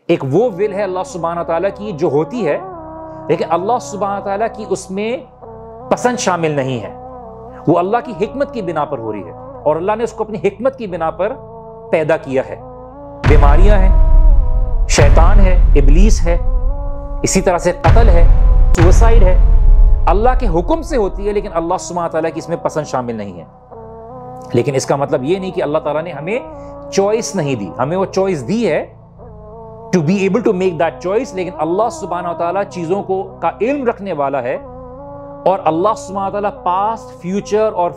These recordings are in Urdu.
ایک وہ ول ہے اللہ سبحانہ تعالیٰ کی جو ہوتی ہے، لیکن اللہ سبحانہ تعالیٰ کی اس میں پسند شامل نہیں ہے، وہ اللہ کی حکمت کی بنا پر ہو رہی ہے، اور اللہ نے اس کو اپنی حکمت کی بنا پر پیدا کیا ہے۔ بیماریاں ہیں، شیطان ہے، ابلیس ہے، اسی طرح سے قتل ہے، سوسائڈ ہے، اللہ کے حکم سے ہوتی ہے، لیکن اللہ سبحانہ تعالیٰ کی اس میں پسند شامل نہیں ہے۔ لیکن اس کا مطلب یہ نہیں کہ اللہ تعالیٰ نے ہمیں چوائس نہیں دی، ہمیں وہ چوائس دی ہے to be able to make that choice، لیکن اللہ سبحانہ تعالیٰ چیزوں کا علم رکھنے والا ہے، اور اللہ سبحانہ تعالیٰ پاسٹ، فیوچر اور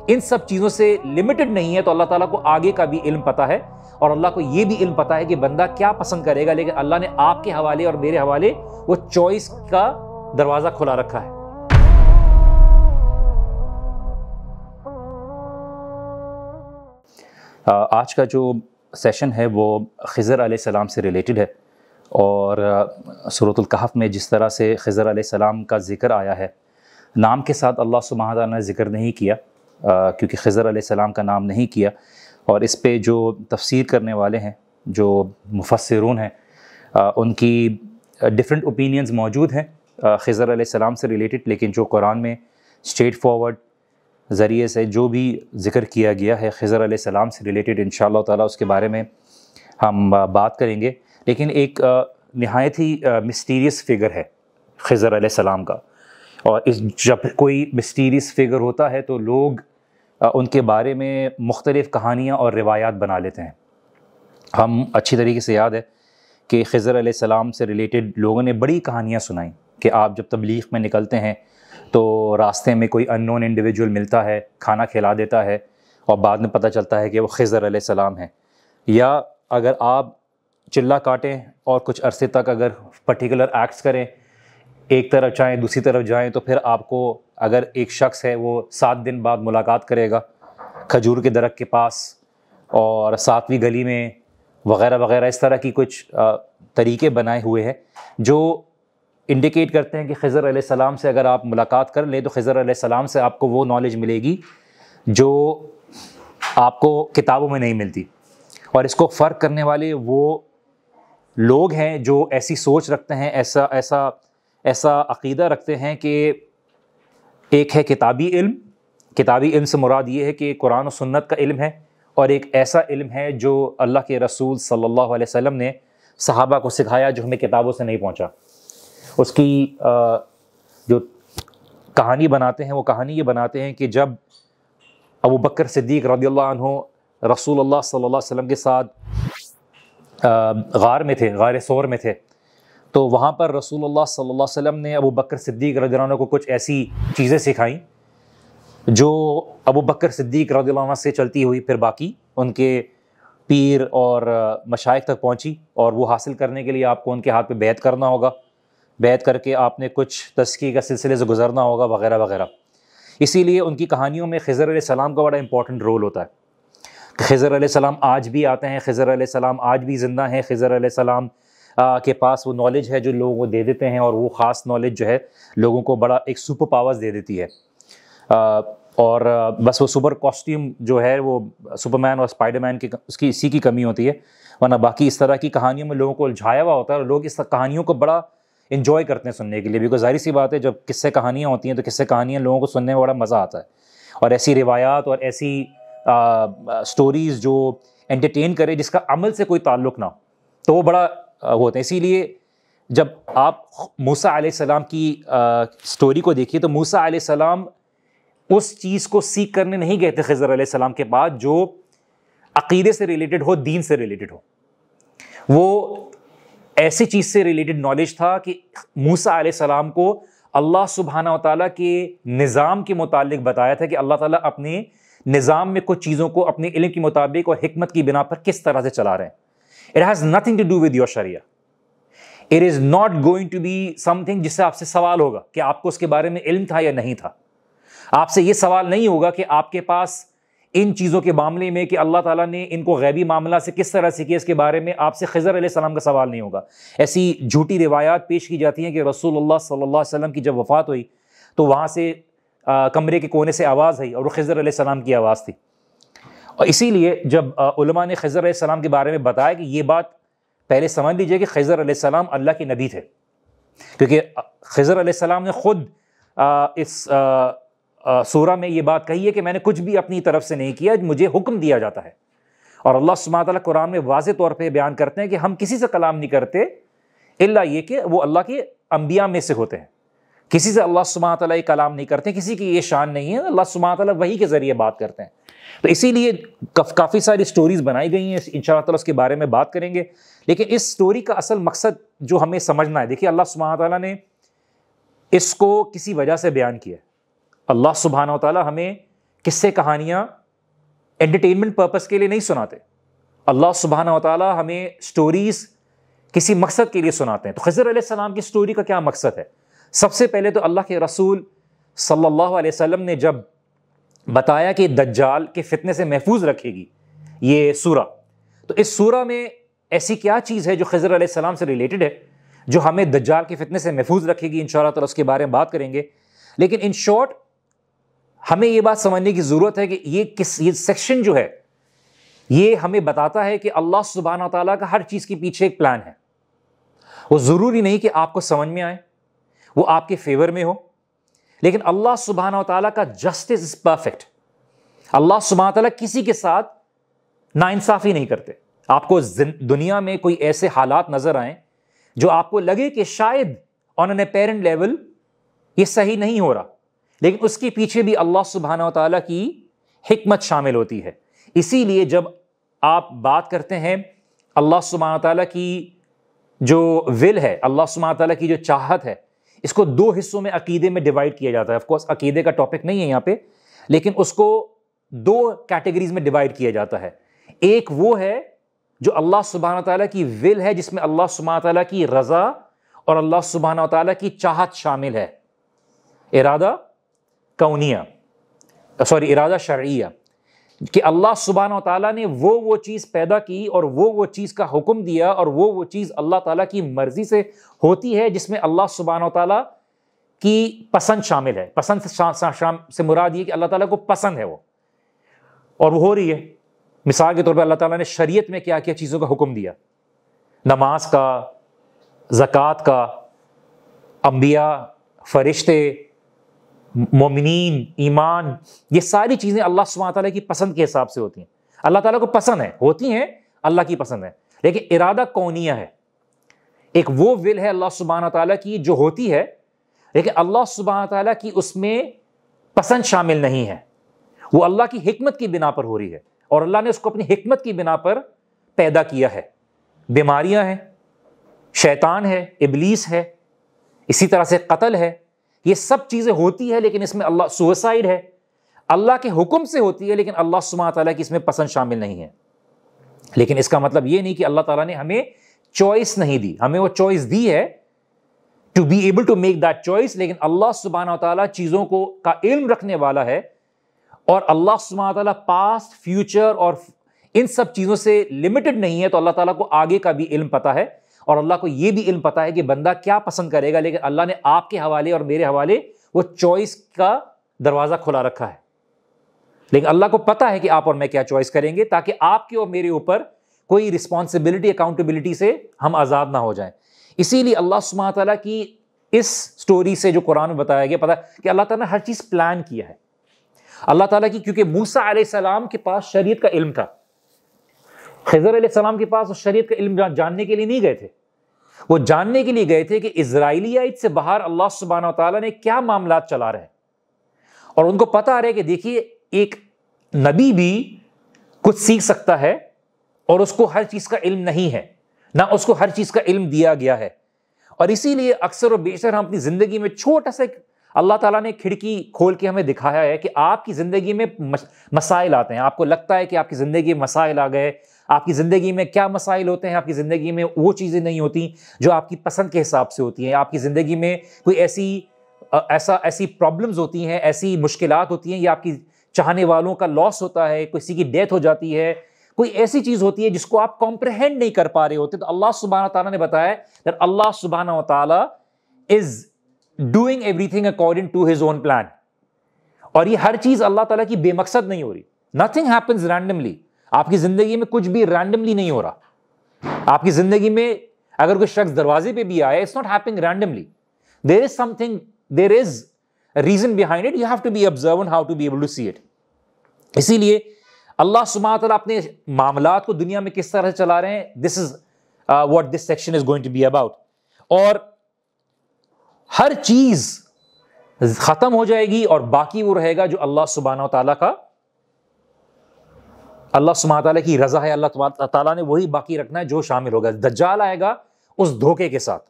ان سب چیزوں سے لمیٹڈ نہیں ہے، تو اللہ تعالیٰ کو آگے کا بھی علم پتا ہے، اور اللہ کو یہ بھی علم پتا ہے کہ بندہ کیا پسند کرے گا، لیکن اللہ نے آپ کے حوالے اور میرے حوالے وہ چوائس کا دروازہ کھلا رکھا ہے۔ آج کا جو سیشن ہے وہ خضر علیہ السلام سے ریلیٹڈ ہے، اور سورۃ الکہف میں جس طرح سے خضر علیہ السلام کا ذکر آیا ہے، نام کے ساتھ اللہ سبحانہ تعالیٰ نے ذکر نہیں کیا، کیونکہ خضر علیہ السلام کا نام نہیں کیا، اور اس پہ جو تفسیر کرنے والے ہیں، جو مفسرون ہیں، ان کی ڈیفرنٹ اوپینینز موجود ہیں خضر علیہ السلام سے ریلیٹڈ، لیکن جو قرآن میں اسٹریٹ فارورڈ ذریعے سے جو بھی ذکر کیا گیا ہے خضر علیہ السلام سے ریلیٹڈ، انشاءاللہ تعالیٰ اس کے بارے میں ہم بات کریں گے۔ لیکن ایک نہایت ہی مسٹیریس فگر ہے خضر علیہ السلام کا، اور جب کوئی مسٹیریس فگر ہوتا ہے تو لوگ ان کے بارے میں مختلف کہانیاں اور روایات بنا لیتے ہیں۔ ہم اچھی طریقے سے یاد ہے کہ خضر علیہ السلام سے ریلیٹڈ لوگوں نے بڑی کہانیاں سنائیں کہ آپ جب تبلیغ میں نکلتے ہیں تو راستے میں کوئی ان نون انڈیویجول ملتا ہے، کھانا کھلا دیتا ہے، اور بعد میں پتہ چلتا ہے کہ وہ خضر علیہ السلام ہے۔ یا اگر آپ چلہ کاٹیں اور کچھ عرصے تک اگر پرٹیکولر ایکٹس کریں، ایک طرف جائیں دوسری طرف جائیں، تو پھر آپ کو اگر ایک شخص ہے وہ 7 دن بعد ملاقات کرے گا کھجور کے درخت کے پاس اور 7ویں گلی میں وغیرہ وغیرہ، اس طرح کی کچھ طریقے بنائے ہوئے ہیں جو انڈیکیٹ کرتے ہیں کہ خضر علیہ السلام سے اگر آپ ملاقات کر لیں تو خضر علیہ السلام سے آپ کو وہ نالج ملے گی جو آپ کو کتابوں میں نہیں ملتی۔ اور اس کو فرق کرنے والے وہ لوگ ہیں جو ایسی سوچ رکھتے ہیں، ایسا عقیدہ رکھتے ہیں کہ ایک ہے کتابی علم، کتابی علم سے مراد یہ ہے کہ قرآن و سنت کا علم ہے، اور ایک ایسا علم ہے جو اللہ کے رسول صلی اللہ علیہ وسلم نے صحابہ کو سکھایا جو ہمیں کتابوں سے نہیں پہنچا۔ اس کی جو کہانی بناتے ہیں وہ کہانی یہ بناتے ہیں کہ جب ابو بکر صدیق رضی اللہ عنہ رسول اللہ صلی اللہ علیہ وسلم کے ساتھ غار میں تھے، غار ثور میں تھے، تو وہاں پر رسول اللہ صلی اللہ علیہ وسلم نے ابو بکر صدیق رضی اللہ عنہ کو کچھ ایسی چیزیں سکھائیں جو ابو بکر صدیق رضی اللہ عنہ سے چلتی ہوئی پھر باقی ان کے پیر اور مشائخ تک پہنچی، اور وہ حاصل کرنے کے لیے آپ کو ان کے ہاتھ پہ بیعت کرنا ہوگا، بیعت کر کے آپ نے کچھ تزکیے کا سلسلے سے گزرنا ہوگا وغیرہ وغیرہ۔ اسی لیے ان کی کہانیوں میں خضر علیہ السلام کا بڑا امپورٹنٹ رول ہوتا ہے۔ خضر علیہ السلام آج بھی آتے ہیں، خضر علیہ السلام آج بھی زندہ ہیں، خضر علیہ السلام کے پاس وہ نالج ہے جو لوگوں کو دے دیتے ہیں، اور وہ خاص نالج جو ہے لوگوں کو بڑا ایک سپر پاورز دے دیتی ہے، اور بس وہ سپر کاسٹیوم جو ہے وہ سپر مین اور اسپائڈر مین کی اسی کی کمی ہوتی ہے، ورنہ باقی اس طرح کی کہانیوں میں لوگوں کو الجھایا ہوا ہوتا ہے، اور لوگ اس کہانیوں کو بڑا انجوائے کرتے ہیں سننے کے لیے، بیکاز ظاہر سی بات ہے جب قصے کہانیاں ہوتی ہیں تو قصے کہانیاں لوگوں کو سننے میں بڑا مزہ آتا ہے، اور ایسی روایات اور ایسی سٹوریز جو انٹرٹین کرے جس کا عمل سے کوئی تعلق نہ ہو تو وہ بڑا ہوتے ہیں۔ اسی لیے جب آپ موسیٰ علیہ السلام کی سٹوری کو دیکھیے تو موسیٰ علیہ السلام اس چیز کو سیکھ کرنے نہیں گئے تھے خضر علیہ السلام کے بعد جو عقیدے سے ریلیٹڈ ہو، دین سے ریلیٹڈ ہو، وہ ایسی چیز سے ریلیٹڈ نالج تھا کہ موسیٰ علیہ السلام کو اللہ سبحانہ و تعالیٰ کے نظام کے متعلق بتایا تھا کہ اللہ تعالیٰ اپنے نظام میں کچھ چیزوں کو اپنے علم کے مطابق اور حکمت کی بنا پر کس طرح سے چلا رہے ہیں۔ It has nothing to do with your Sharia. It is not going to be something جس سے آپ سے سوال ہوگا کہ آپ کو اس کے بارے میں علم تھا یا نہیں تھا۔ آپ سے یہ سوال نہیں ہوگا کہ آپ کے پاس ان چیزوں کے معاملے میں کہ اللہ تعالیٰ نے ان کو غیبی معاملہ سے کس طرح سے کیا، اس کے بارے میں آپ سے خضر علیہ السلام کا سوال نہیں ہوگا۔ ایسی جھوٹی روایات پیش کی جاتی ہیں کہ رسول اللہ صلی اللہ علیہ وسلم کی جب وفات ہوئی تو وہاں سے کمرے کے کونے سے آواز آئی اور وہ خضر علیہ السلام کی آواز تھی، اور اسی لیے جب علماء نے خضر علیہ السلام کے بارے میں بتایا کہ یہ بات پہلے سمجھ لیجئے کہ خضر علیہ السلام اللہ کے نبی تھے، کیونکہ خضر علیہ السلام نے خود اس سورہ میں یہ بات کہی ہے کہ میں نے کچھ بھی اپنی طرف سے نہیں کیا، مجھے حکم دیا جاتا ہے. اور اللہ سبحانہ وتعالیٰ قرآن میں واضح طور پہ بیان کرتے ہیں کہ ہم کسی سے کلام نہیں کرتے الا یہ کہ وہ اللہ کے انبیاء میں سے ہوتے ہیں. کسی سے اللہ سبحانہ وتعالیٰ یہ کلام نہیں کرتے، کسی کی یہ شان نہیں ہے، اللہ سبحانہ وتعالیٰ وحی کے ذریعے بات کرتے ہیں. تو اسی لیے کافی ساری سٹوریز بنائی گئی ہیں، انشاءاللہ تعالیٰ اس کے بارے میں بات کریں گے. لیکن اس سٹوری کا اصل مقصد جو ہمیں سمجھنا ہے، دیکھیے اللہ سبحانہ وتعالیٰ نے اس کو کسی وجہ سے بیان کیا ہے. اللہ سبحانہ وتعالیٰ ہمیں قصے کہانیاں انٹرٹینمنٹ پرپس کے لیے نہیں سناتے. اللہ سبحانہ وتعالیٰ ہمیں سٹوریز کسی مقصد کے لیے سناتے ہیں. تو خضر علیہ السلام کی سٹوری کا کیا مقصد ہے؟ سب سے پہلے تو اللہ کے رسول صلی اللہ علیہ وسلم نے جب بتایا کہ دجال کے فتنے سے محفوظ رکھے گی یہ سورہ، تو اس سورہ میں ایسی کیا چیز ہے جو خضر علیہ السلام سے ریلیٹڈ ہے جو ہمیں دجال کے فتنے سے محفوظ رکھے گی؟ انشاءاللہ تعالیٰ اس کے بارے میں بات کریں گے. لیکن ان شارٹ ہمیں یہ بات سمجھنے کی ضرورت ہے کہ یہ سیکشن جو ہے یہ ہمیں بتاتا ہے کہ اللہ سبحانہ تعالیٰ کا ہر چیز کے پیچھے ایک پلان ہے. وہ ضروری نہیں کہ آپ کو سمجھ میں آئے، وہ آپ کے فیور میں ہو، لیکن اللہ سبحانہ تعالیٰ کا جسٹس از پرفیکٹ. اللہ سبحانہ تعالیٰ کسی کے ساتھ ناانصافی نہیں کرتے. آپ کو دنیا میں کوئی ایسے حالات نظر آئیں جو آپ کو لگے کہ شاید آن این اپیرنٹ لیول یہ صحیح نہیں ہو رہا، لیکن اس کے پیچھے بھی اللہ سبحانہ تعالیٰ کی حکمت شامل ہوتی ہے. اسی لیے جب آپ بات کرتے ہیں اللہ سبحانہ تعالیٰ کی جو ول ہے، اللہ سبحانہ تعالیٰ کی جو چاہت ہے، اس کو دو حصوں میں عقیدے میں ڈیوائڈ کیا جاتا ہے. آف کورس عقیدے کا ٹاپک نہیں ہے یہاں پہ، لیکن اس کو دو کیٹیگریز میں ڈیوائڈ کیا جاتا ہے. ایک وہ ہے جو اللہ سبحانہ تعالیٰ کی ول ہے، جس میں اللہ سبحانہ تعالیٰ کی رضا اور اللہ سبحانہ تعالیٰ کی چاہت شامل ہے. ارادہ کونیہ، ارادہ شرعیہ، کہ اللہ سبحانہ تعالیٰ نے وہ چیز پیدا کی اور وہ چیز کا حکم دیا اور وہ چیز اللہ تعالیٰ کی مرضی سے ہوتی ہے، جس میں اللہ سبحانہ تعالیٰ کی پسند شامل ہے. پسند سے مراد یہ کہ اللہ تعالیٰ کو پسند ہے وہ، اور وہ ہو رہی ہے. مثال کے طور پہ اللہ تعالیٰ نے شریعت میں کیا کیا چیزوں کا حکم دیا، نماز کا، زکوٰۃ کا، انبیاء، فرشتے، مومنین، ایمان، یہ ساری چیزیں اللہ سبحانہ تعالیٰ کی پسند کے حساب سے ہوتی ہیں. اللہ تعالیٰ کو پسند ہے، ہوتی ہیں، اللہ کی پسند ہے. لیکن ارادہ کونیہ ہے، ایک وہ ول ہے اللہ سبحانہ تعالیٰ کی جو ہوتی ہے، لیکن اللہ سبحانہ تعالیٰ کی اس میں پسند شامل نہیں ہے. وہ اللہ کی حکمت کی بنا پر ہو رہی ہے، اور اللہ نے اس کو اپنی حکمت کی بنا پر پیدا کیا ہے. بیماریاں ہیں، شیطان ہے، ابلیس ہے، اسی طرح سے قتل ہے، یہ سب چیزیں ہوتی ہے، لیکن اس میں اللہ، سوسائڈ ہے، اللہ کے حکم سے ہوتی ہے، لیکن اللہ سبحانہ تعالیٰ کی اس میں پسند شامل نہیں ہے. لیکن اس کا مطلب یہ نہیں کہ اللہ تعالیٰ نے ہمیں چوائس نہیں دی، ہمیں وہ چوائس دی ہے to be able to make that choice. لیکن اللہ سبحانہ تعالیٰ چیزوں کو کا علم رکھنے والا ہے، اور اللہ سبحانہ تعالیٰ پاسٹ، فیوچر اور ان سب چیزوں سے لمیٹڈ نہیں ہے. تو اللہ تعالیٰ کو آگے کا بھی علم پتہ ہے، اور اللہ کو یہ بھی علم پتہ ہے کہ بندہ کیا پسند کرے گا. لیکن اللہ نے آپ کے حوالے اور میرے حوالے وہ چوائس کا دروازہ کھلا رکھا ہے. لیکن اللہ کو پتہ ہے کہ آپ اور میں کیا چوائس کریں گے، تاکہ آپ کے اور میرے اوپر کوئی رسپانسبلٹی، اکاؤنٹیبلٹی سے ہم آزاد نہ ہو جائیں. اسی لیے اللہ سبحانہ تعالیٰ کی اس سٹوری سے جو قرآن میں بتایا گیا، پتہ کہ اللہ تعالیٰ نے ہر چیز پلان کیا ہے. اللہ تعالیٰ کی، کیونکہ موسیٰ علیہ السلام کے پاس شریعت کا علم تھا، خضر علیہ السلام کے پاس شریعت کا علم جاننے کے لیے نہیں گئے تھے. وہ جاننے کے لیے گئے تھے کہ اسرائیلیت سے باہر اللہ سبحانہ تعالیٰ نے کیا معاملات چلا رہے ہیں. اور ان کو پتہ آ رہا ہے کہ دیکھیے ایک نبی بھی کچھ سیکھ سکتا ہے، اور اس کو ہر چیز کا علم نہیں ہے، نہ اس کو ہر چیز کا علم دیا گیا ہے. اور اسی لیے اکثر و بیشتر ہم اپنی زندگی میں چھوٹا سا اللہ تعالیٰ نے کھڑکی کھول کے ہمیں دکھایا ہے کہ آپ کی زندگی میں مسائل آتے ہیں. آپ کو لگتا ہے کہ آپ کی زندگی میں مسائل آ گئے. آپ کی زندگی میں کیا مسائل ہوتے ہیں؟ آپ کی زندگی میں وہ چیزیں نہیں ہوتی جو آپ کی پسند کے حساب سے ہوتی ہیں. آپ کی زندگی میں کوئی ایسی پرابلمز ہوتی ہیں، ایسی مشکلات ہوتی ہیں، یا آپ کی چاہنے والوں کا لاس ہوتا ہے، کسی کی ڈیتھ ہو جاتی ہے، کوئی ایسی چیز ہوتی ہے جس کو آپ کمپریہینڈ نہیں کر پا رہے ہوتے. تو اللہ سبحانہ تعالیٰ نے بتایا کہ اللہ سبحانہ تعالیٰ is doing everything according to his own plan. اور یہ ہر چیز اللہ تعالیٰ کی بے مقصد نہیں ہو رہی. Nothing happens randomly. آپ کی زندگی میں کچھ بھی رینڈملی نہیں ہو رہا. آپ کی زندگی میں اگر کوئی شخص دروازے پہ بھی آئے, it's not happening randomly, there is something, there is reason behind it, you have to be observant how to be able to see it. اسی لیے اللہ سبحانہ تعالیٰ اپنے معاملات کو دنیا میں کس طرح سے چلا رہے ہیں, this is what this section is going to be about. اور ہر چیز ختم ہو جائے گی اور باقی وہ رہے گا جو اللہ سبحانہ تعالیٰ کا, اللہ سبحانہ تعالیٰ کی رضا ہے, اللہ تعالیٰ نے وہی باقی رکھنا ہے جو شامل ہوگا. دجال آئے گا اس دھوکے کے ساتھ,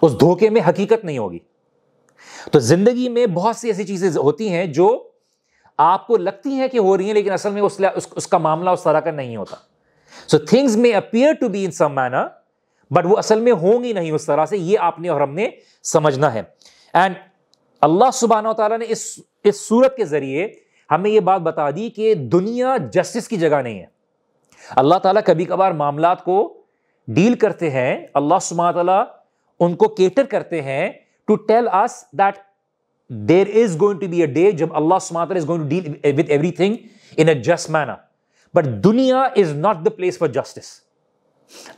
اس دھوکے میں حقیقت نہیں ہوگی. تو زندگی میں بہت سی ایسی چیزیں ہوتی ہیں جو آپ کو لگتی ہیں کہ ہو رہی ہیں, لیکن اصل میں اس کا معاملہ اس طرح کا نہیں ہوتا. So things may appear to be in some manner, but وہ اصل میں ہوں گی نہیں اس طرح سے. یہ آپ نے اور ہم نے سمجھنا ہے. اینڈ اللہ سبحانہ و تعالیٰ نے اس صورت کے ذریعے ہمیں یہ بات بتا دی کہ دنیا جسٹس کی جگہ نہیں ہے. اللہ تعالیٰ کبھی کبھار معاملات کو ڈیل کرتے ہیں, اللہ سبحانہ تعالیٰ ان کو کیٹر کرتے ہیں to tell us that there is going to be a day جب اللہ سبحانہ تعالیٰ is going to deal with every thing in a just manner. But دنیا is not the place for justice.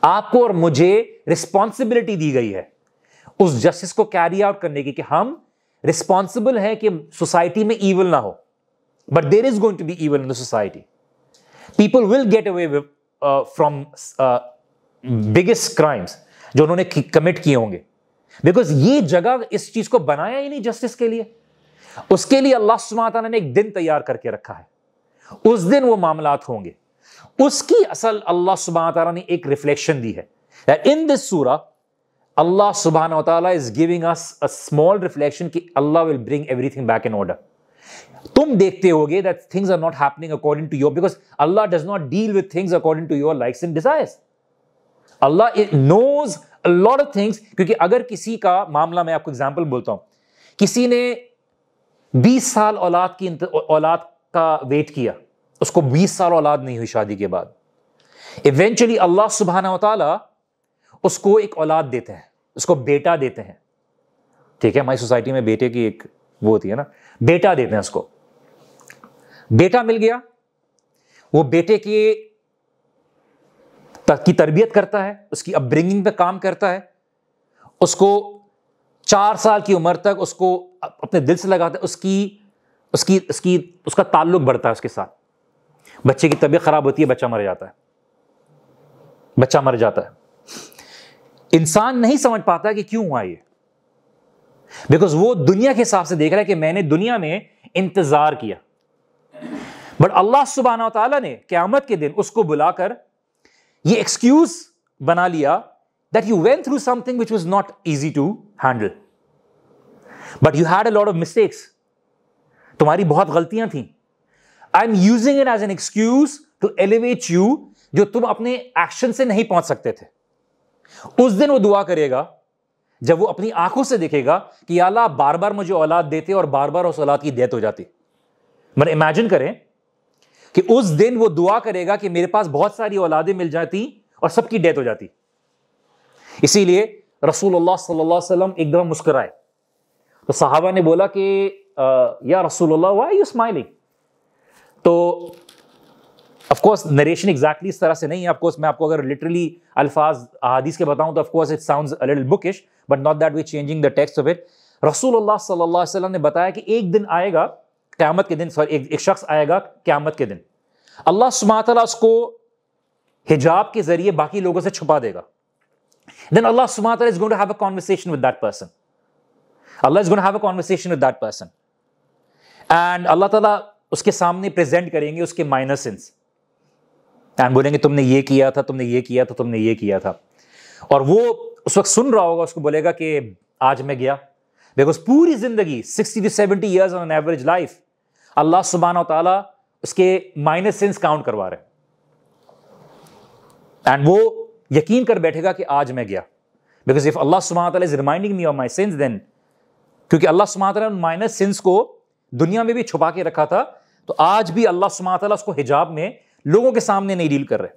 آپ کو اور مجھے رسپانسبلٹی دی گئی ہے اس جسٹس کو کیری آؤٹ کرنے کی, کہ ہم رسپانسبل ہیں کہ سوسائٹی میں ایول نہ ہو. But there is going to be evil in the society. People will get away from biggest crimes جو انہوں نے کمٹ کیے ہوں گے, بیکاز یہ جگہ اس چیز کو بنایا ہی نہیں جسٹس کے لیے. اس کے لیے اللہ سبحانہ تعالیٰ نے ایک دن تیار کر کے رکھا ہے, اس دن وہ معاملات ہوں گے. اس کی اصل اللہ سبحانہ تعالیٰ نے ایک ریفلیکشن دی ہے. In this surah اللہ سبحانہ تعالیٰ is giving us a small reflection کہ اللہ will bring everything back in order. تم دیکھتے ہوگے that things are not happening according to your, because Allah does not deal with things according to your likes and desires. Allah knows a lot of things. کیونکہ اگر کسی کا معاملہ, میں آپ کو ایگزامپل بولتا ہوں, کسی نے 20 سال اولاد کا ویٹ کیا, اس کو 20 سال اولاد نہیں ہوئی شادی کے بعد, ایونچولی اللہ سبحانہ و تعالیٰ اس کو ایک اولاد دیتے ہیں, اس کو بیٹا دیتے ہیں. ٹھیک ہے, ہماری سوسائٹی میں بیٹے کی ایک وہ ہوتی ہے نا, بیٹا دیتے ہیں اس کو. بیٹا مل گیا, وہ بیٹے کی تربیت کرتا ہے, اس کی اپ برنگنگ پہ کام کرتا ہے, اس کو 4 سال کی عمر تک اس کو اپنے دل سے لگاتا ہے, اس کا تعلق بڑھتا ہے اس کے ساتھ. بچے کی طبیعت خراب ہوتی ہے, بچہ مر جاتا ہے. انسان نہیں سمجھ پاتا کہ کیوں ہوا یہ, بیکاز وہ دنیا کے حساب سے دیکھ رہا ہے کہ میں نے دنیا میں انتظار کیا. بٹ اللہ سبحانہ وتعالیٰ نے قیامت کے دن اس کو بلا کر یہ ایکسکیوز بنا لیا that you went through something which was not easy to handle, but you had a lot of mistakes. تمہاری بہت غلطیاں تھیں. I'm using it as an excuse to elevate you, جو تم اپنے ایکشن سے نہیں پہنچ سکتے تھے. اس دن وہ دعا کرے گا جب وہ اپنی آنکھوں سے دیکھے گا کہ یا اللہ بار بار مجھے اولاد دیتے اور بار بار اس اولاد کی ڈیتھ ہو جاتی. مگر امیجن کریں کہ اس دن وہ دعا کرے گا کہ میرے پاس بہت ساری اولادیں مل جاتی اور سب کی ڈیتھ ہو جاتی. اسی لیے رسول اللہ صلی اللہ علیہ وسلم ایک دفعہ مسکرائے تو صحابہ نے بولا کہ یا رسول اللہ why are you smiling؟ تو آف کورس نریشن ایگزیکٹلی اس طرح سے نہیں ہے. آف کورس میں آپ کو اگر لٹرلی الفاظ احادیث کے بتاؤں تو of course it sounds a little bookish, but not that way changing the text of it. رسول اللہ صلی اللہ علیہ وسلم نے بتایا کہ ایک دن آئے گا قیامت کے دن, ایک شخص آئے گا قیامت کے دن, اللہ سبحانہ تعالیٰ اس کو حجاب کے ذریعے باقی لوگوں سے چھپا دے گا. Then Allah subhanahu wa ta'ala is going to have a conversation with that person. Allah is going to have a conversation with that person. And Allah ta'ala اس کے سامنے پریزنٹ کریں گے اس کے مائنر سنس. And بولیں گے تم نے یہ کیا تھا, تم نے یہ کیا تھا, تم نے یہ کیا تھا. اور وہ اس وقت سن رہا ہوگا, اس کو بولے گا کہ آج میں گیا. Because پوری زندگی 60 to 70 years on an average life اللہ سبحانہ و تعالیٰ اس کے مائنر سنس کاؤنٹ کروا رہے ہیں. اینڈ وہ یقین کر بیٹھے گا کہ آج میں گیا. بیکاز اف اللہ سبحانہ تعالیٰ is reminding me of my sins, then کیونکہ اللہ سبحانہ تعالیٰ نے مائنر سنس کو دنیا میں بھی چھپا کے رکھا تھا, تو آج بھی اللہ سبحانہ تعالیٰ اس کو حجاب میں لوگوں کے سامنے نہیں ڈیل کر رہے.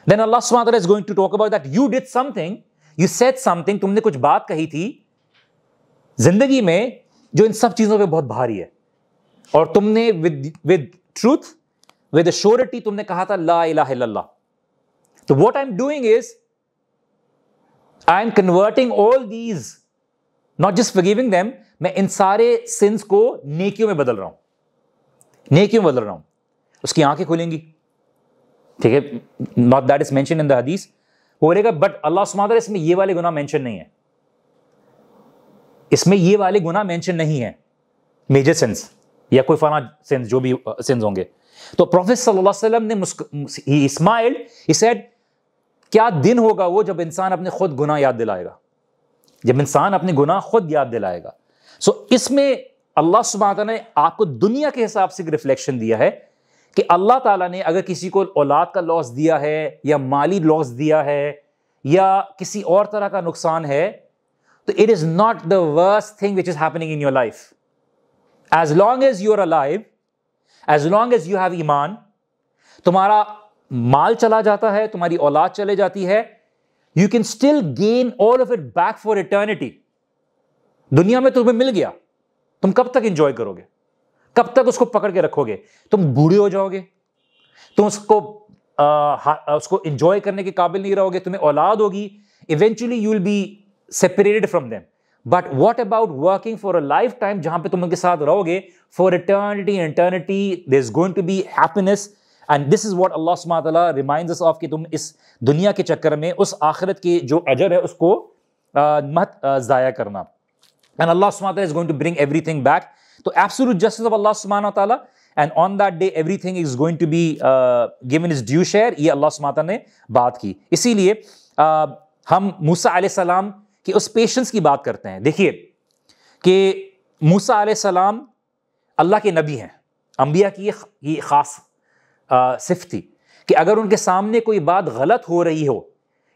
دین اللہ سبحانہ تعالیٰ is going to talk about that you did something, you said something, تم نے کچھ بات کہی تھی زندگی میں جو ان سب چیزوں پہ بہت بھاری ہے, اور تم نے ود ٹروتھ ود شیورٹی تم نے کہا تھا لا الہ الا اللہ. تو what I'm doing is I'm converting all these, not just forgiving them, میں ان سارے sins کو نیکیوں میں بدل رہا ہوں, نیکیوں میں بدل رہا ہوں. اس کی آنکھیں کھلیں گی, ٹھیک ہے, not that is mentioned in the hadith. وہ بولے گا بٹ اللہ سبحانہ وتعالیٰ اس میں یہ والے گناہ مینشن نہیں ہے, اس میں یہ والے گناہ مینشن نہیں ہے, میجر سینس یا کوئی فلاں سینس, جو بھی سینس ہوں گے. تو پروفیٹ صلی اللہ علیہ وسلم نے he smiled, he said کیا دن ہوگا وہ جب انسان اپنے خود گناہ یاد دلائے گا, جب انسان اپنے گناہ خود یاد دلائے گا. سو اس میں اللہ سبحانہ وتعالیٰ نے آپ کو دنیا کے حساب سے ریفلیکشن دیا ہے کہ اللہ تعالیٰ نے اگر کسی کو اولاد کا لاس دیا ہے یا مالی لاس دیا ہے یا کسی اور طرح کا نقصان ہے, تو it is not the worst thing which is happening in your life. As long as you are alive, as long as you have ایمان, تمہارا مال چلا جاتا ہے, تمہاری اولاد چلے جاتی ہے, you can still gain all of it back for eternity. دنیا میں تمہیں مل گیا, تم کب تک انجوائے کرو گے, کب تک اس کو پکڑ کے رکھو گے؟ تم بوڑھے ہو جاؤ گے, تم اس کو انجوائے کرنے کے قابل نہیں رہو گے, تمہیں اولاد ہوگی, eventually you will be separated from them. But what about working for a lifetime ٹائم, جہاں پہ تم ان کے ساتھ رہو گے for eternity, there is going to be happiness. And this is what Allah سبحانہ وتعالیٰ ریمائنڈز اس آف کہ تم اس دنیا کے چکر میں اس آخرت کے جو اجر ہے اس کو مت ضائع کرنا. And Allah subhanahu wa ta'ala is going to bring everything back. So absolute justice of Allah subhanahu wa ta'ala, and on that day everything is going to be given its due share. یہ اللہ subhanahu wa ta'ala نے بات کی. اسی لیے ہم موسیٰ علیہ السلام کی اس پیشنس کی بات کرتے ہیں. دیکھیے کہ موسیٰ علیہ السلام اللہ کے نبی ہیں, انبیاء کی یہ خاص صفت تھی کہ اگر ان کے سامنے کوئی بات غلط ہو رہی ہو,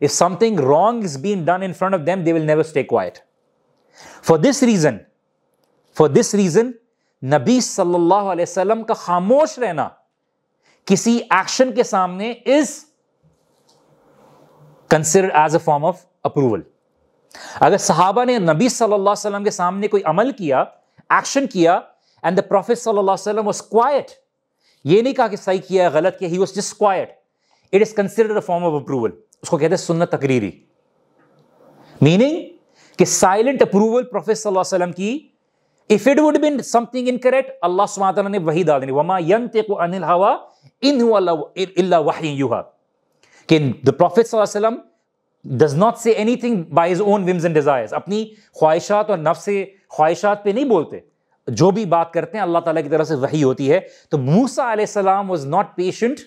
if something wrong is being done in front of them, they will never stay quiet. For this reason, نبی صلی اللہ علیہ وسلم کا خاموش رہنا کسی ایکشن کے سامنے is considered as a form of approval. اگر صحابہ نے نبی صلی اللہ علیہ وسلم کے سامنے کوئی عمل کیا, ایکشن کیا, and the Prophet صلی اللہ علیہ وسلم was quiet, یہ نہیں کہا کہ صحیح کیا ہے غلط کیا, he was just quiet, it is considered a form of approval. اس کو کہتے ہیں سنت تقریری, meaning کہ سائلنٹ اپروول پروفیٹ صلی اللہ علیہ وسلم کی. if it would have been something incorrect, اللہ سبحانہ وتعالیٰ نے وحی ڈال دینی, وما ينطق عن الهوى ان هو الا وحی یوحی, کہ the Prophet صلی اللہ علیہ وسلم does not say anything by his own whims and desires. اپنی خواہشات اور نفس خواہشات پہ نہیں بولتے, جو بھی بات کرتے ہیں اللہ تعالیٰ کی طرف سے وحی ہوتی ہے. تو موسیٰ علیہ السلام was not patient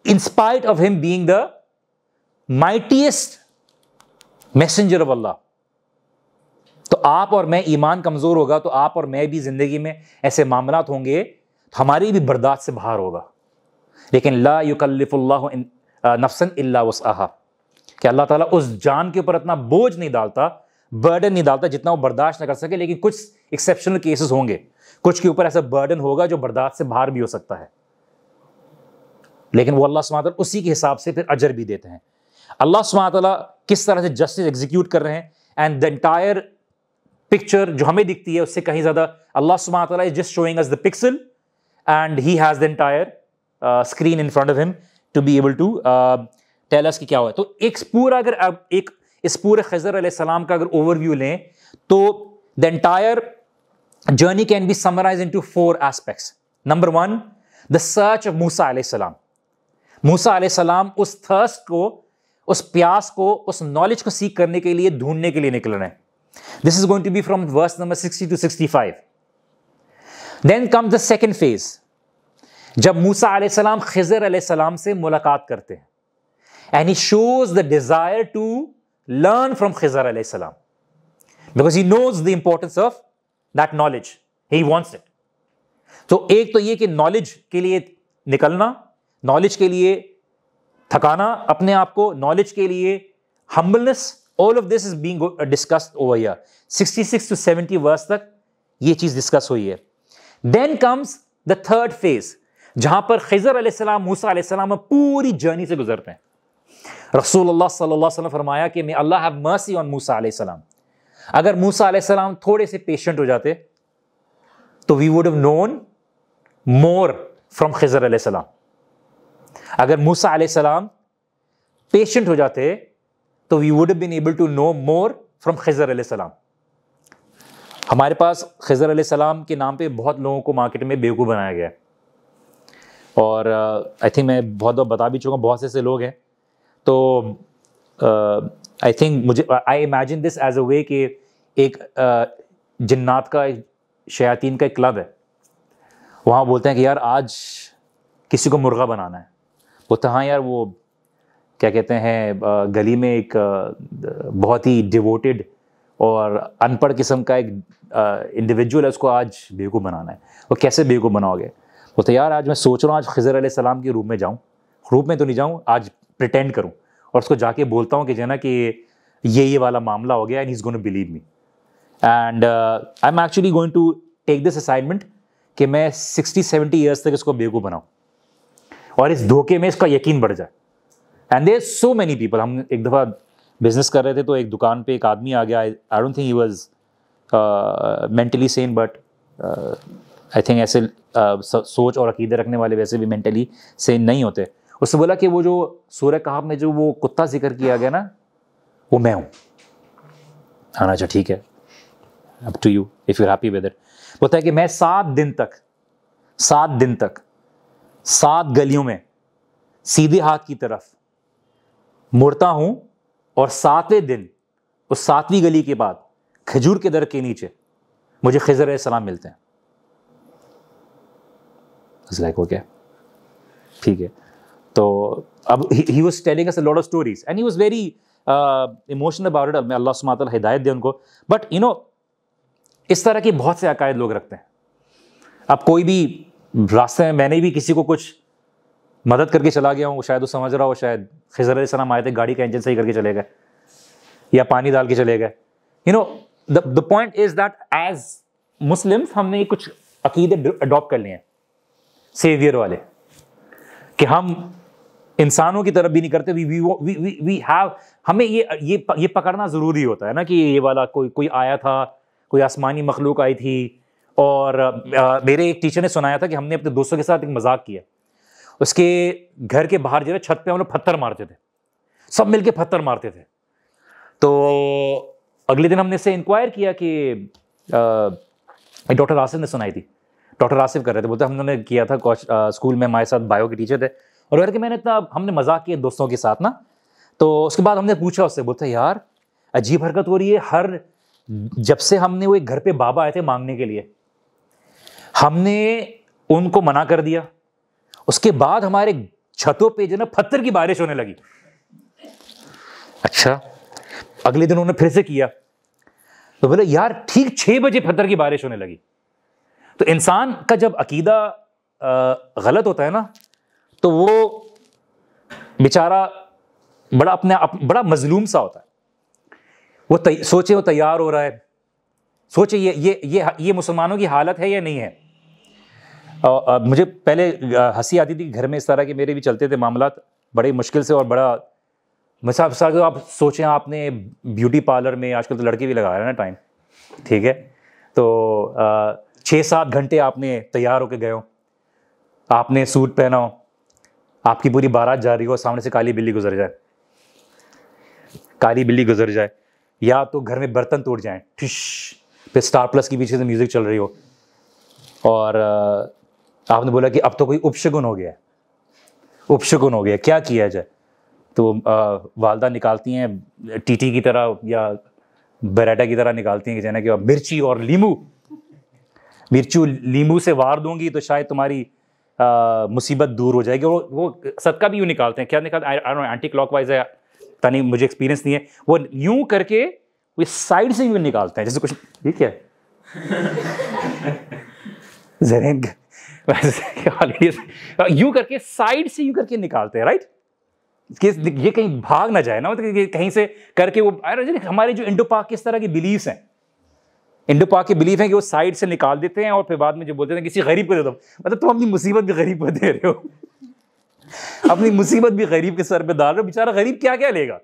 in spite of him being the mightiest messenger of Allah. تو آپ اور میں ایمان کمزور ہوگا تو آپ اور میں بھی زندگی میں ایسے معاملات ہوں گے, ہماری بھی برداشت سے باہر ہوگا. لیکن لا یکلف اللہ نفسا الا وسعها, کہ اللہ تعالیٰ اس جان کے اوپر اتنا بوجھ نہیں ڈالتا, برڈن نہیں ڈالتا جتنا وہ برداشت نہ کر سکے. لیکن کچھ ایکسیپشنل کیسز ہوں گے, کچھ کے اوپر ایسا برڈن ہوگا جو برداشت سے باہر بھی ہو سکتا ہے, لیکن وہ اللہ سبحانہ وتعالیٰ اسی کے حساب سے پھر اجر بھی دیتے ہیں. اللہ سبحانہ وتعالیٰ کس طرح سے جسٹس ایگزیکیوٹ کر رہے ہیں, اینڈ دا انٹائر پکچر جو ہمیں دکھتی ہے اس سے کہیں زیادہ اللہ سبحانہ وتعالیٰ is just showing us the pixel and he has the entire screen in front of him to be able to tell us کہ کیا ہوا ہے. تو ایک پورا اگر ایک اس پورے خضر علیہ السلام کا اگر اوور ویو لیں تو the entire journey can be summarized into 4 aspects. Number 1, the search of موسیٰ علیہ السلام. موسیٰ علیہ السلام اس تھرسٹ کو, اس پیاس کو, اس نالج کو سیکھ کرنے کے لیے, ڈھونڈنے کے لیے نکل رہے ہیں. This is going to be from verse number 60 to 65. Then comes the second phase. جب موسیٰ علیہ السلام خضر علیہ السلام سے ملاقات کرتے ہیں, and he shows the desire to learn from خضر علیہ السلام because he knows the importance of that knowledge. He wants it. تو ایک تو یہ کہ نالج کے لیے نکلنا, نالج کے لیے تھکانا اپنے آپ کو, نالج کے لیے humbleness, all of this is being discussed over here. 66 to 70 verse تک یہ چیز ڈسکس ہوئی ہے. Then comes the third phase, جہاں پر خضر علیہ السلام موسیٰ علیہ السلام پوری جرنی سے گزرتے ہیں. رسول اللہ صلی اللہ علیہ وسلم فرمایا کہ may Allah have mercy on موسیٰ علیہ السلام. اگر موسیٰ علیہ السلام تھوڑے سے پیشنٹ ہو جاتے تو we would have known more from خضر علیہ السلام. اگر موسیٰ علیہ السلام پیشنٹ ہو جاتے تو we would have been able to know more from Khizr علیہ السلام. ہمارے پاس خضر علیہ السلام کے نام پہ بہت لوگوں کو مارکیٹ میں بیوقوف بنایا گیا ہے, اور آئی تھنک میں بہت بار بتا بھی چکا ہوں, بہت سے ایسے لوگ ہیں. تو آئی تھنک مجھے آئی امیجن دس ایز اے وے کہ ایک جنات کا, شیاطین کا ایک کلب ہے, وہاں بولتے ہیں کہ یار آج کسی کو مرغا بنانا ہے. بولتے ہاں یار وہ کیا کہتے ہیں گلی میں ایک بہت ہی ڈیووٹیڈ اور ان پڑھ قسم کا ایک انڈیویجول ہے, اس کو آج بیوقوف بنانا ہے. وہ کیسے بیوقوف بناؤ گے؟ بولتے یار آج میں سوچ رہا ہوں آج خضر علیہ السلام کے روپ میں جاؤں, روپ میں تو نہیں جاؤں, آج پریٹینڈ کروں اور اس کو جا کے بولتا ہوں کہ جو ہے نا کہ یہ والا معاملہ ہو گیا, and he is going to believe me, and I am actually going to take this assignment کہ میں 60-70 ایئرس تک اس کو بیوقوف بناؤں اور اس دھوکے میں اس کا یقین بڑھ جائے. And there so many people. ہم ایک دفعہ بزنس کر رہے تھے تو ایک دکان پہ ایک آدمی آ گیا, I don't think he was mentally sane, but I think ایسے سوچ اور عقیدے رکھنے والے ویسے بھی مینٹلی سین نہیں ہوتے. اس سے بولا کہ وہ جو سورہ کہف میں جو وہ کتا ذکر کیا گیا نا, وہ میں ہوں. ہاں اچھا ٹھیک ہے, up to you if you happy with it. بولتا ہے کہ میں 7 دن تک 7 گلیوں میں سیدھے ہاتھ کی طرف مڑتا ہوں, اور 7ویں دن اس 7ویں گلی کے بعد کھجور کے درخت کے نیچے مجھے خضر علیہ السلام ملتے ہیں. اوکے ٹھیک ہے. تو اب he was telling us a lot of stories and he was very emotional about it. میں اللہ سبحانہ وتعالی ہدایت دے ان کو. بٹ یو نو اس طرح کے بہت سے عقائد لوگ رکھتے ہیں. اب کوئی بھی راستے میں نے بھی کسی کو کچھ مدد کر کے چلا گیا ہوں, شاید وہ سمجھ رہا ہو شاید خضر علیہ السلام آئے تھے, گاڑی کا انجن صحیح کر کے چلے گئے یا پانی ڈال کے چلے گئے. You know the point is that as Muslims ہم نے کچھ عقیدے اڈاپٹ کر لیے ہیں سیویئر والے, کہ ہم انسانوں کی طرف بھی نہیں کرتے. we have, ہمیں یہ پکڑنا ضروری ہوتا ہے نا کہ یہ والا کوئی آیا تھا, کوئی آسمانی مخلوق آئی تھی. اور میرے ایک ٹیچر نے سنایا تھا کہ ہم نے اپنے دوستوں کے ساتھ ایک مذاق کیا. اس کے گھر کے باہر جو ہے چھت پہ ہم لوگ پتھر مارتے تھے, سب مل کے پتھر مارتے تھے. تو اگلے دن ہم نے اس سے انکوائر کیا کہ ڈاکٹر آصف نے سنائی تھی, ڈاکٹر آصف کر رہے تھے. بولتے ہم نے کیا تھا اسکول میں, ہمارے ساتھ بایو کے ٹیچر تھے, اور کر کے میں نے اتنا ہم نے مذاق کیا دوستوں کے ساتھ نا. تو اس کے بعد ہم نے پوچھا اس سے, بولتا یار عجیب حرکت ہو رہی ہے, جب سے ہم نے وہ ایک گھر پہ بابا آئے تھے مانگنے کے لیے, ہم نے ان کو منع کر دیا, اس کے بعد ہمارے چھتوں پہ جو نا پتھر کی بارش ہونے لگی. اچھا اگلے دن انہوں نے پھر سے کیا تو بولے یار ٹھیک 6 بجے پتھر کی بارش ہونے لگی. تو انسان کا جب عقیدہ غلط ہوتا ہے نا تو وہ بیچارہ بڑا مظلوم سا ہوتا ہے. وہ سوچے وہ تیار ہو رہا ہے, سوچے یہ مسلمانوں کی حالت ہے یا نہیں ہے. مجھے پہلے ہنسی آتی تھی گھر میں اس طرح کے میرے بھی چلتے تھے معاملات بڑے مشکل سے, اور بڑا مثال آپ سوچیں آپ نے بیوٹی پارلر میں, آج کل تو لڑکے بھی لگا رہے ہیں نا ٹائم, ٹھیک ہے, تو 6-7 گھنٹے آپ نے تیار ہو کے گئے ہو, آپ نے سوٹ پہنا ہو, آپ کی پوری بارات جا رہی ہو, سامنے سے کالی بلی گزر جائے, یا تو گھر میں برتن ٹوٹ جائیں ٹھش, پھر اسٹار پلس کی پیچھے سے میوزک چل رہی ہو, اور آپ نے بولا کہ اب تو کوئی اپشگن ہو گیا, کیا کیا جائے. تو والدہ نکالتی ہیں ٹی کی طرح یا بریٹا کی طرح نکالتی ہیں کہ جانا کہ مرچی اور لیمو سے وار دوں گی تو شاید تمہاری مصیبت دور ہو جائے گی. وہ صدقہ بھی یوں نکالتے ہیں, کیا نکالتے ہیں اینٹی کلاک وائز ہے, نہیں مجھے ایکسپیرینس نہیں ہے, وہ یوں کر کے وہ سائڈ سے یوں نکالتے ہیں جیسے کچھ ٹھیک ہے زرین یوں کر کے سائڈ سے یوں کر کے نکالتے ہیں, رائٹ, کہ یہ کہیں بھاگ نہ جائے نا, کہیں سے کر کے وہ. ہمارے جو انڈو پاک کس طرح کی بلیفس ہیں, انڈو پاک کے بلیف ہیں کہ وہ سائڈ سے نکال دیتے ہیں اور پھر بعد میں جو بولتے ہیں کسی غریب کو دے دو. مطلب تم اپنی مصیبت بھی غریب کو دے رہے ہو, اپنی مصیبت بھی غریب کے سر پہ ڈال رہے ہو, بیچارہ غریب کیا لے گا.